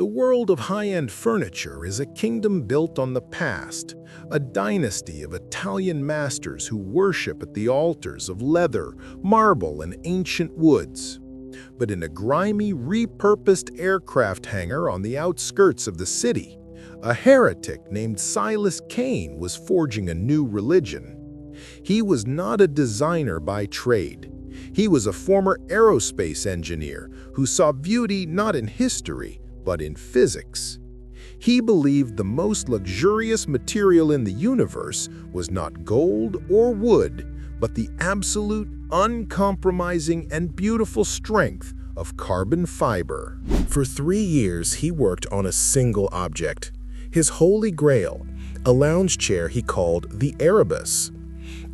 The world of high-end furniture is a kingdom built on the past, a dynasty of Italian masters who worship at the altars of leather, marble, and ancient woods. But in a grimy, repurposed aircraft hangar on the outskirts of the city, a heretic named Silas Kane was forging a new religion. He was not a designer by trade. He was a former aerospace engineer who saw beauty not in history, but in physics. He believed the most luxurious material in the universe was not gold or wood, but the absolute, uncompromising, and beautiful strength of carbon fiber. For 3 years, he worked on a single object, his holy grail, a lounge chair he called the Immerse.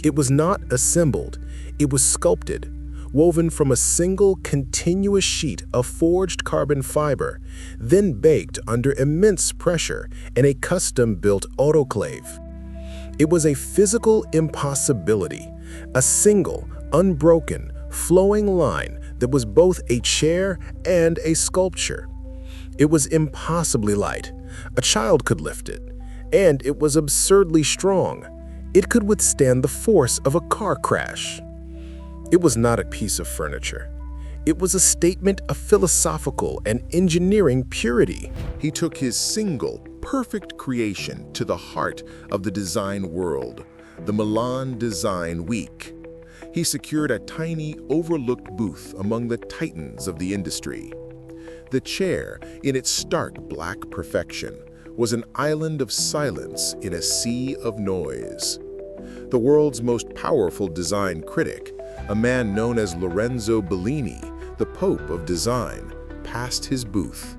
It was not assembled, it was sculpted, woven from a single continuous sheet of forged carbon fiber, then baked under immense pressure in a custom-built autoclave. It was a physical impossibility, a single, unbroken, flowing line that was both a chair and a sculpture. It was impossibly light. A child could lift it, and it was absurdly strong. It could withstand the force of a car crash. It was not a piece of furniture. It was a statement of philosophical and engineering purity. He took his single, perfect creation to the heart of the design world, the Milan Design Week. He secured a tiny, overlooked booth among the titans of the industry. The chair, in its stark black perfection, was an island of silence in a sea of noise. The world's most powerful design critic, a man known as Lorenzo Bellini, the Pope of design, passed his booth.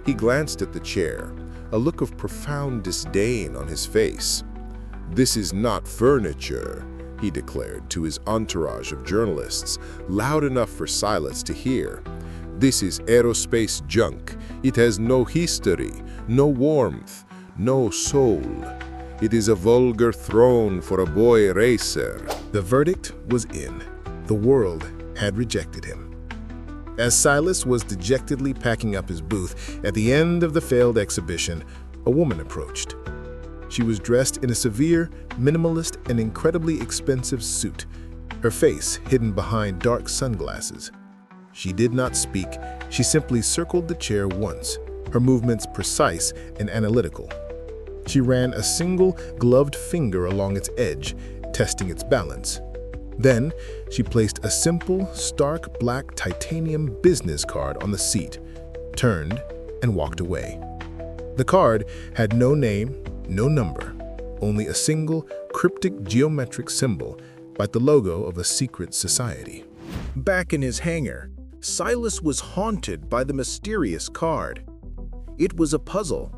He glanced at the chair, a look of profound disdain on his face. "This is not furniture," he declared to his entourage of journalists, loud enough for Silas to hear. "This is aerospace junk. It has no history, no warmth, no soul. It is a vulgar throne for a boy racer." The verdict was in. The world had rejected him. As Silas was dejectedly packing up his booth at the end of the failed exhibition, a woman approached. She was dressed in a severe, minimalist, and incredibly expensive suit, her face hidden behind dark sunglasses. She did not speak, she simply circled the chair once, her movements precise and analytical. She ran a single, gloved finger along its edge, testing its balance. Then, she placed a simple, stark black titanium business card on the seat, turned, and walked away. The card had no name, no number, only a single, cryptic geometric symbol, like the logo of a secret society. Back in his hangar, Silas was haunted by the mysterious card. It was a puzzle.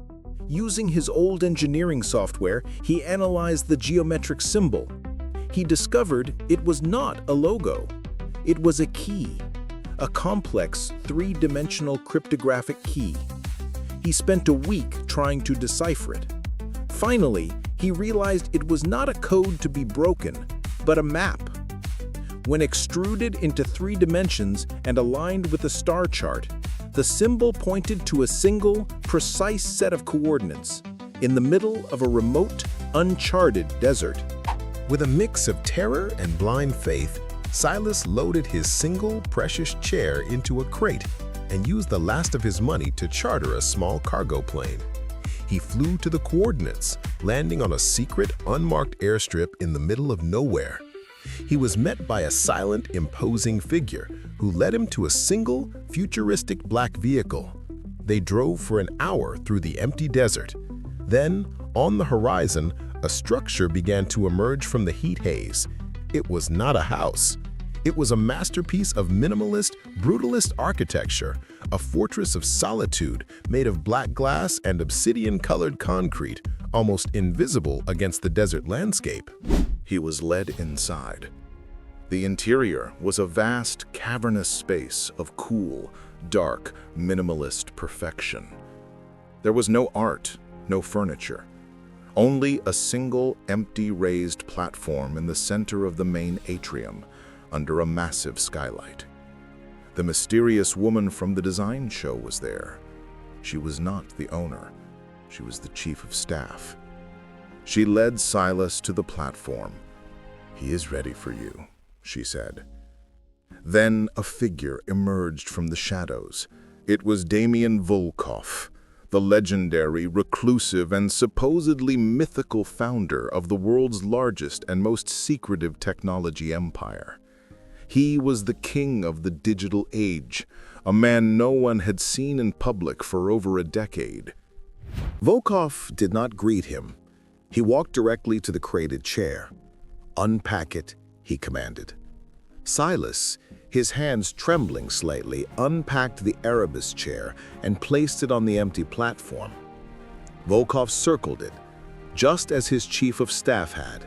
Using his old engineering software, he analyzed the geometric symbol. He discovered it was not a logo. It was a key, a complex, three-dimensional cryptographic key. He spent a week trying to decipher it. Finally, he realized it was not a code to be broken, but a map. When extruded into 3 dimensions and aligned with a star chart, the symbol pointed to a single, precise set of coordinates in the middle of a remote, uncharted desert. With a mix of terror and blind faith, Silas loaded his single, precious chair into a crate and used the last of his money to charter a small cargo plane. He flew to the coordinates, landing on a secret, unmarked airstrip in the middle of nowhere. He was met by a silent, imposing figure who led him to a single, futuristic black vehicle. They drove for an hour through the empty desert. Then, on the horizon, a structure began to emerge from the heat haze. It was not a house. It was a masterpiece of minimalist, brutalist architecture, a fortress of solitude made of black glass and obsidian-colored concrete, almost invisible against the desert landscape. He was led inside. The interior was a vast, cavernous space of cool, dark, minimalist perfection. There was no art, no furniture. Only a single empty raised platform in the center of the main atrium, under a massive skylight. The mysterious woman from the design show was there. She was not the owner. She was the chief of staff. She led Silas to the platform. "He is ready for you," she said. Then a figure emerged from the shadows. It was Damien Volkov, the legendary, reclusive, and supposedly mythical founder of the world's largest and most secretive technology empire. He was the king of the digital age, a man no one had seen in public for over a decade. Volkov did not greet him. He walked directly to the crated chair. "Unpack it," he commanded. Silas, his hands trembling slightly, unpacked the Erebus chair and placed it on the empty platform. Volkov circled it, just as his chief of staff had.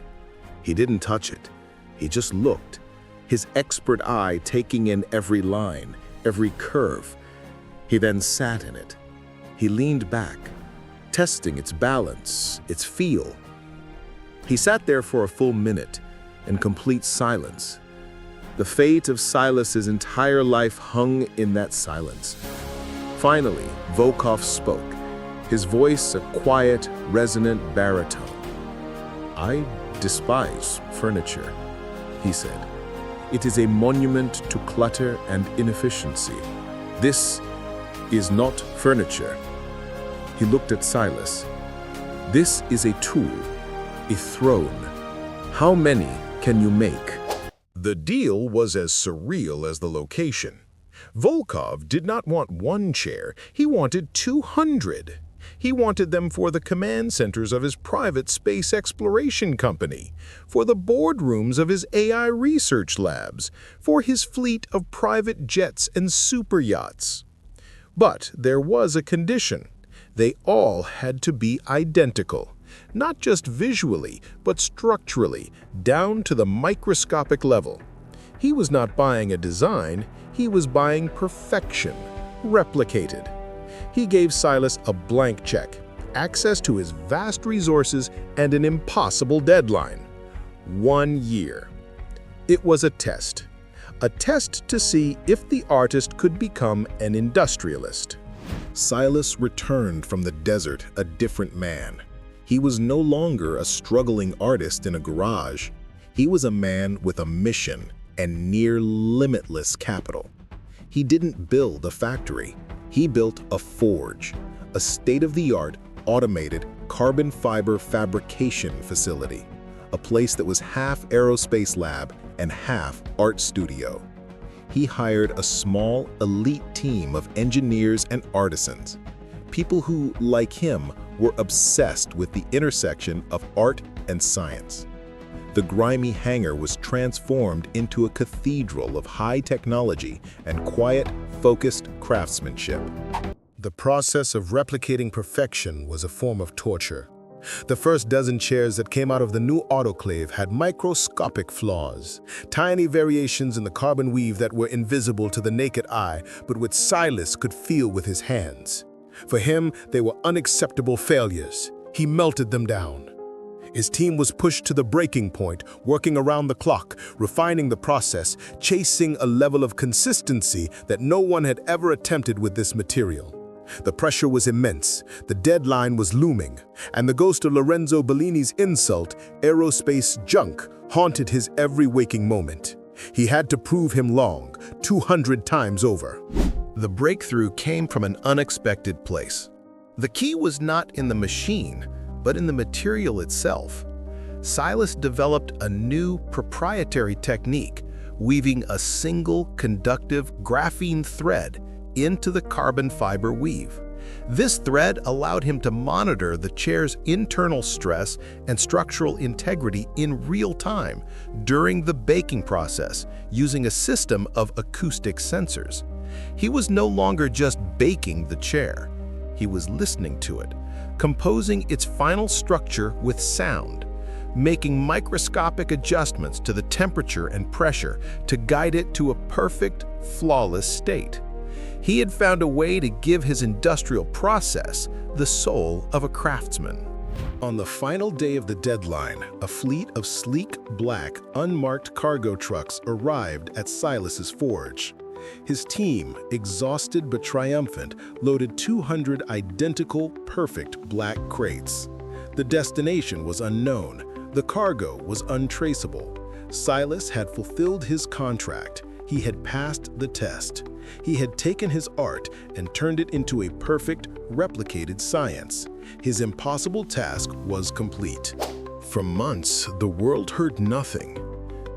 He didn't touch it. He just looked, his expert eye taking in every line, every curve. He then sat in it. He leaned back, testing its balance, its feel. He sat there for a full minute in complete silence. The fate of Silas's entire life hung in that silence. Finally, Volkov spoke, his voice a quiet, resonant baritone. "I despise furniture," he said. "It is a monument to clutter and inefficiency. This is not furniture." He looked at Silas. "This is a tool, a throne. How many can you make?" The deal was as surreal as the location. Volkov did not want one chair, he wanted 200. He wanted them for the command centers of his private space exploration company, for the boardrooms of his AI research labs, for his fleet of private jets and super yachts. But there was a condition. They all had to be identical. Not just visually, but structurally, down to the microscopic level. He was not buying a design, he was buying perfection, replicated. He gave Silas a blank check, access to his vast resources, and an impossible deadline. 1 year. It was a test to see if the artist could become an industrialist. Silas returned from the desert a different man. He was no longer a struggling artist in a garage. He was a man with a mission and near limitless capital. He didn't build a factory. He built a forge, a state-of-the-art automated carbon fiber fabrication facility, a place that was half aerospace lab and half art studio. He hired a small, elite team of engineers and artisans, people who, like him, were obsessed with the intersection of art and science. The grimy hangar was transformed into a cathedral of high technology and quiet, focused craftsmanship. The process of replicating perfection was a form of torture. The first dozen chairs that came out of the new autoclave had microscopic flaws, tiny variations in the carbon weave that were invisible to the naked eye, but which Silas could feel with his hands. For him, they were unacceptable failures. He melted them down. His team was pushed to the breaking point, working around the clock, refining the process, chasing a level of consistency that no one had ever attempted with this material. The pressure was immense, the deadline was looming, and the ghost of Lorenzo Bellini's insult, aerospace junk, haunted his every waking moment. He had to prove him wrong, 200 times over. The breakthrough came from an unexpected place. The key was not in the machine, but in the material itself. Silas developed a new proprietary technique, weaving a single conductive graphene thread into the carbon fiber weave. This thread allowed him to monitor the chair's internal stress and structural integrity in real time during the baking process using a system of acoustic sensors. He was no longer just baking the chair. He was listening to it, composing its final structure with sound, making microscopic adjustments to the temperature and pressure to guide it to a perfect, flawless state. He had found a way to give his industrial process the soul of a craftsman. On the final day of the deadline, a fleet of sleek, black, unmarked cargo trucks arrived at Silas's forge. His team, exhausted but triumphant, loaded 200 identical, perfect black crates. The destination was unknown. The cargo was untraceable. Silas had fulfilled his contract. He had passed the test. He had taken his art and turned it into a perfect, replicated science. His impossible task was complete. For months, the world heard nothing.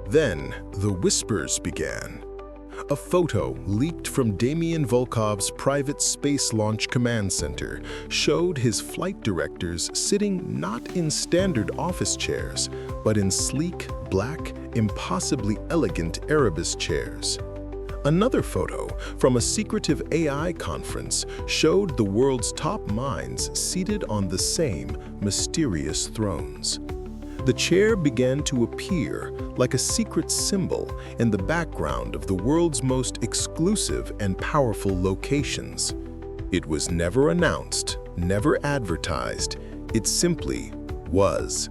Then, the whispers began. A photo leaked from Damian Volkov's private space launch command center showed his flight directors sitting not in standard office chairs, but in sleek, black, impossibly elegant Erebus chairs. Another photo from a secretive AI conference showed the world's top minds seated on the same mysterious thrones. The chair began to appear like a secret symbol in the background of the world's most exclusive and powerful locations. It was never announced, never advertised. It simply was.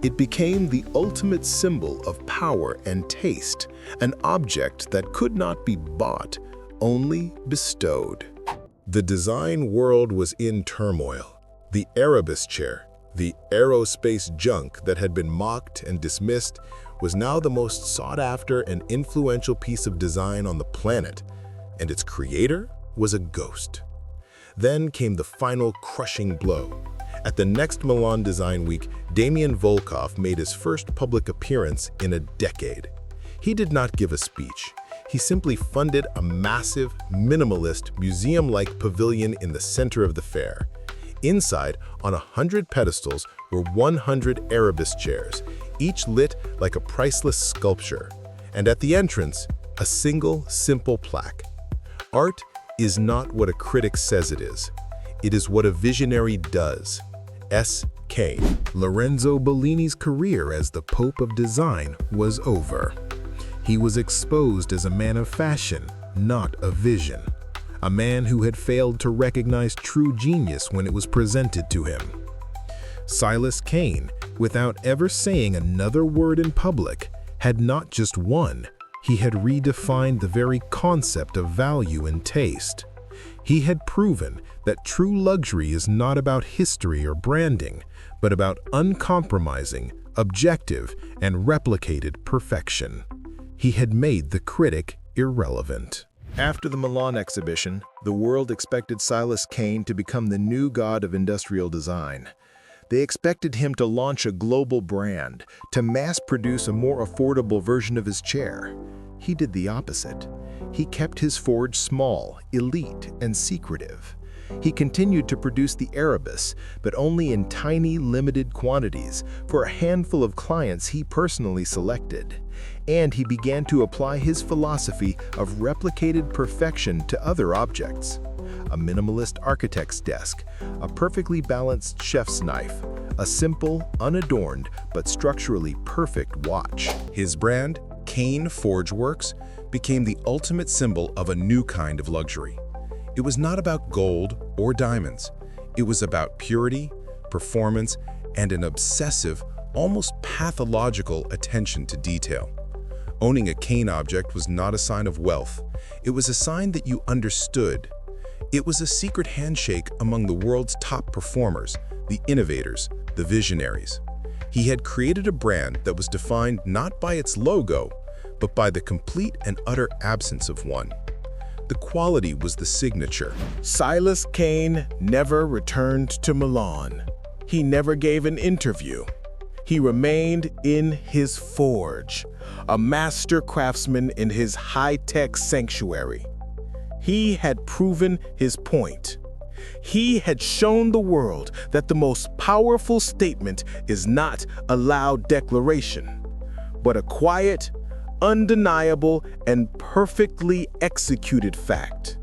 It became the ultimate symbol of power and taste, an object that could not be bought, only bestowed. The design world was in turmoil. The Erebus chair, the aerospace junk that had been mocked and dismissed, was now the most sought-after and influential piece of design on the planet, and its creator was a ghost. Then came the final crushing blow. At the next Milan Design Week, Damian Volkov made his first public appearance in a decade. He did not give a speech. He simply funded a massive, minimalist, museum-like pavilion in the center of the fair. Inside, on 100 pedestals, were 100 Erebus chairs, each lit like a priceless sculpture. And at the entrance, a single, simple plaque. Art is not what a critic says it is. It is what a visionary does. S. Kane. Lorenzo Bellini's career as the Pope of Design was over. He was exposed as a man of fashion, not of vision. A man who had failed to recognize true genius when it was presented to him. Silas Kane, without ever saying another word in public, had not just won, he had redefined the very concept of value and taste. He had proven that true luxury is not about history or branding, but about uncompromising, objective, and replicated perfection. He had made the critic irrelevant. After the Milan exhibition, the world expected Silas Kane to become the new god of industrial design. They expected him to launch a global brand, to mass-produce a more affordable version of his chair. He did the opposite. He kept his forge small, elite, and secretive. He continued to produce the Erebus, but only in tiny, limited quantities for a handful of clients he personally selected. And he began to apply his philosophy of replicated perfection to other objects. A minimalist architect's desk, a perfectly balanced chef's knife, a simple, unadorned, but structurally perfect watch. His brand, Kane Forgeworks, became the ultimate symbol of a new kind of luxury. It was not about gold or diamonds. It was about purity, performance, and an obsessive, almost pathological attention to detail. Owning a Kane object was not a sign of wealth. It was a sign that you understood. It was a secret handshake among the world's top performers, the innovators, the visionaries. He had created a brand that was defined not by its logo, but by the complete and utter absence of one. The quality was the signature. Silas Kane never returned to Milan. He never gave an interview. He remained in his forge, a master craftsman in his high-tech sanctuary. He had proven his point. He had shown the world that the most powerful statement is not a loud declaration, but a quiet, undeniable, and perfectly executed fact.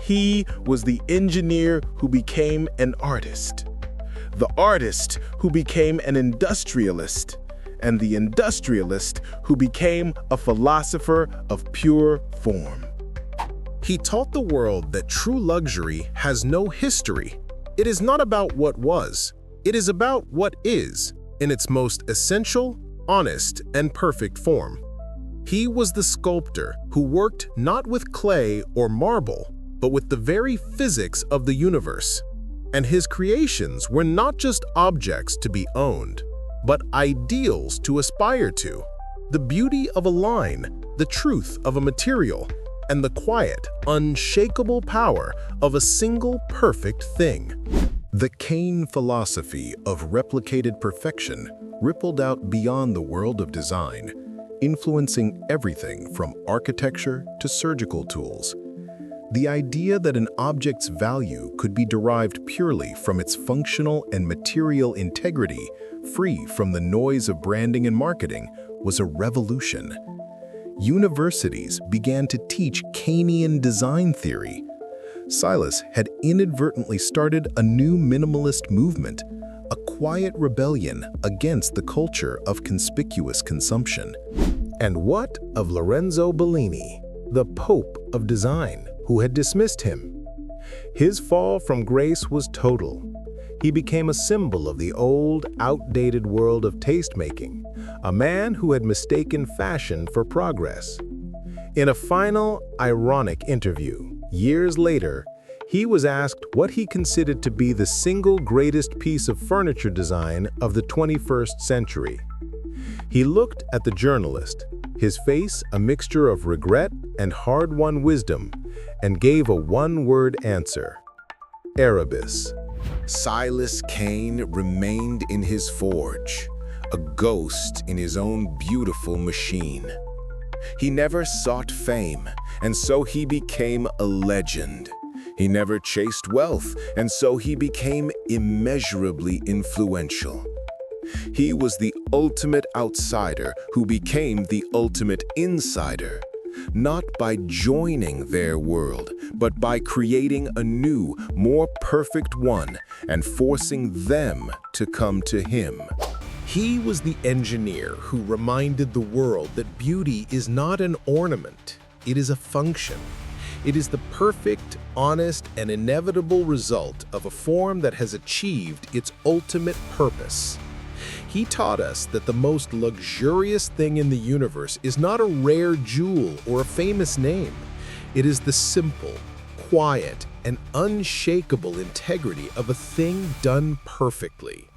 He was the engineer who became an artist, the artist who became an industrialist, and the industrialist who became a philosopher of pure form. He taught the world that true luxury has no history. It is not about what was. It is about what is, in its most essential, honest, and perfect form. He was the sculptor who worked not with clay or marble, but with the very physics of the universe. And his creations were not just objects to be owned, but ideals to aspire to. The beauty of a line, the truth of a material, and the quiet, unshakable power of a single perfect thing. The Kane philosophy of replicated perfection rippled out beyond the world of design, influencing everything from architecture to surgical tools. The idea that an object's value could be derived purely from its functional and material integrity, free from the noise of branding and marketing, was a revolution. Universities began to teach Kanean design theory. Silas had inadvertently started a new minimalist movement, a quiet rebellion against the culture of conspicuous consumption. And what of Lorenzo Bellini, the Pope of design, who had dismissed him? His fall from grace was total. He became a symbol of the old, outdated world of tastemaking, a man who had mistaken fashion for progress. In a final, ironic interview, years later, he was asked what he considered to be the single greatest piece of furniture design of the 21st century. He looked at the journalist, his face a mixture of regret and hard-won wisdom, and gave a one-word answer: Erebus. Silas Kane remained in his forge, a ghost in his own beautiful machine. He never sought fame, and so he became a legend. He never chased wealth, and so he became immeasurably influential. He was the ultimate outsider who became the ultimate insider, not by joining their world, but by creating a new, more perfect one and forcing them to come to him. He was the engineer who reminded the world that beauty is not an ornament, it is a function. It is the perfect, honest, and inevitable result of a form that has achieved its ultimate purpose. He taught us that the most luxurious thing in the universe is not a rare jewel or a famous name. It is the simple, quiet, and unshakable integrity of a thing done perfectly.